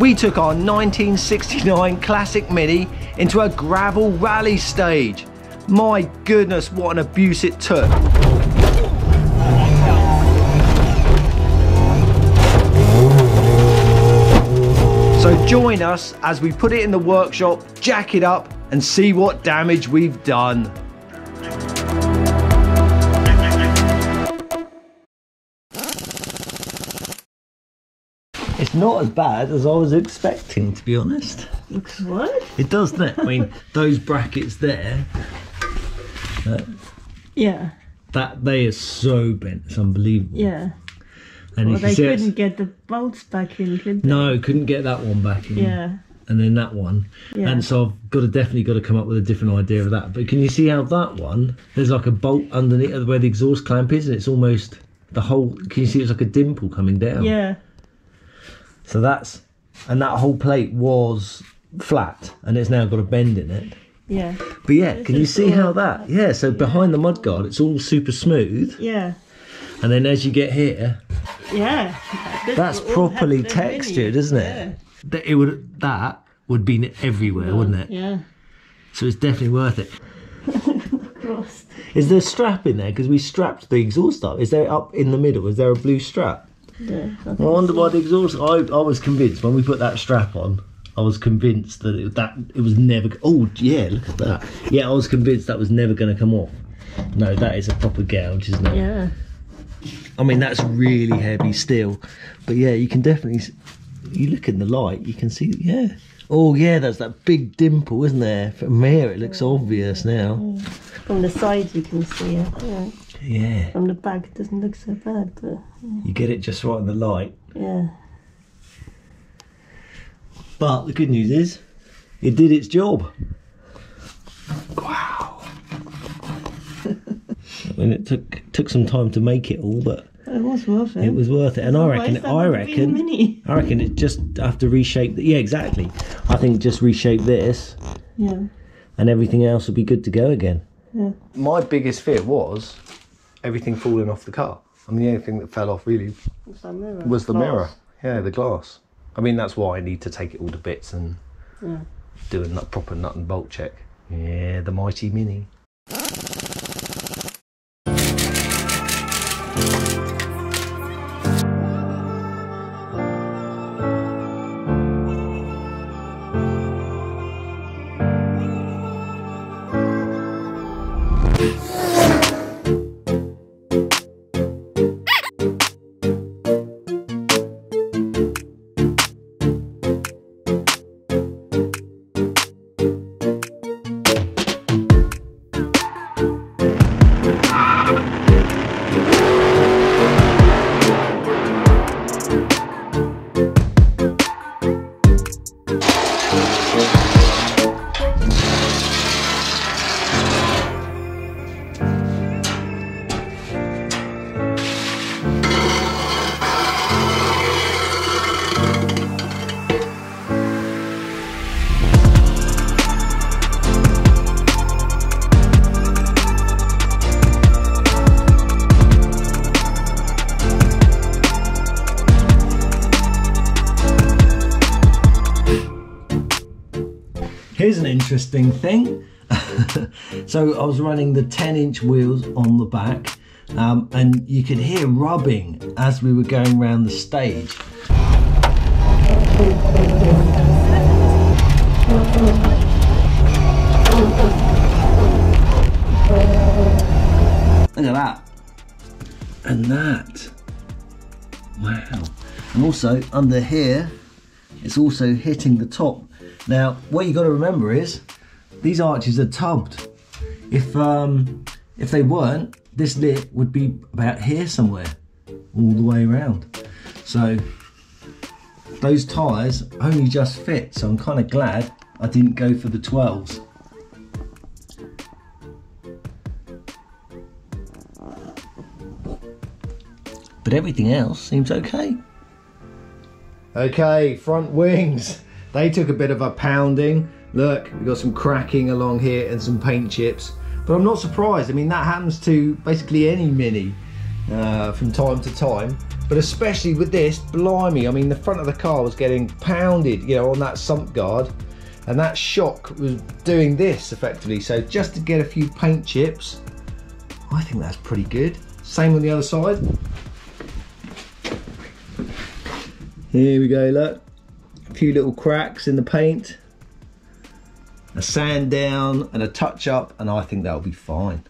We took our 1969 classic Mini into a gravel rally stage. My goodness, what an abuse it took. So join us as we put it in the workshop, jack it up and see what damage we've done. It's not as bad as I was expecting, to be honest. Looks what? It does, doesn't it? I mean, those brackets there. Yeah. That they are so bent, it's unbelievable. Yeah. And Well, if they you see couldn't get the bolts back in, could they? No, couldn't get that one back in. Yeah. And then that one. Yeah. And so I've definitely got to come up with a different idea of that. But can you see how that one, there's like a bolt underneath where the exhaust clamp is, and it's almost the whole, can you see it's like a dimple coming down? Yeah. So that's, and that whole plate was flat and it's now got a bend in it. Yeah. But yeah, can you see how that, yeah, so behind the mudguard it's all super smooth. Yeah. And then as you get here, yeah, that's properly textured, isn't it? Yeah. That would be everywhere, wouldn't it? Yeah. So it's definitely worth it. Is there a strap in there? Because we strapped the exhaust up. Is there up in the middle? Is there a blue strap? Yeah, I wonder why the exhaust. I was convinced when we put that strap on. I was convinced that it was never. Oh yeah, look at that. Yeah, I was convinced that was never going to come off. No, that is a proper gouge, isn't it? Yeah. I mean, that's really heavy steel, but yeah, you can definitely. You look in the light, you can see. Yeah. Oh yeah, there's that big dimple, isn't there? From here, it looks obvious now. Yeah. From the side, you can see it. Yeah. Yeah. From the back, it doesn't look so bad, but yeah. You get it just right in the light. Yeah. But the good news is, it did its job. Wow. I mean, it took some time to make it all, but it was worth it. It was worth it, and I reckon it just have to reshape. Yeah, exactly. I think just reshape this. Yeah. And everything else will be good to go again. Yeah. My biggest fear was everything falling off the car. I mean, the only thing that fell off really was the mirror. Yeah, the glass. I mean, that's why I need to take it all to bits and do a proper nut and bolt check. Yeah, the mighty Mini. Here's an interesting thing. So I was running the 10-inch wheels on the back, and you could hear rubbing as we were going around the stage. Look at that. And that. Wow. And also under here, it's also hitting the top. Now, what you got to remember is these arches are tubbed. If they weren't, this lip would be about here somewhere, all the way around. So those tyres only just fit. So I'm kind of glad I didn't go for the 12s. But everything else seems okay. Okay, front wings. They took a bit of a pounding. Look, we've got some cracking along here and some paint chips. But I'm not surprised. I mean, that happens to basically any Mini. from time to time. But especially with this, blimey, I mean, the front of the car was getting pounded, you know, on that sump guard, and that shock was doing this effectively. So just to get a few paint chips, I think that's pretty good. Same on the other side. Here we go, look. A few little cracks in the paint, a sand down and a touch up, and I think that'll be fine.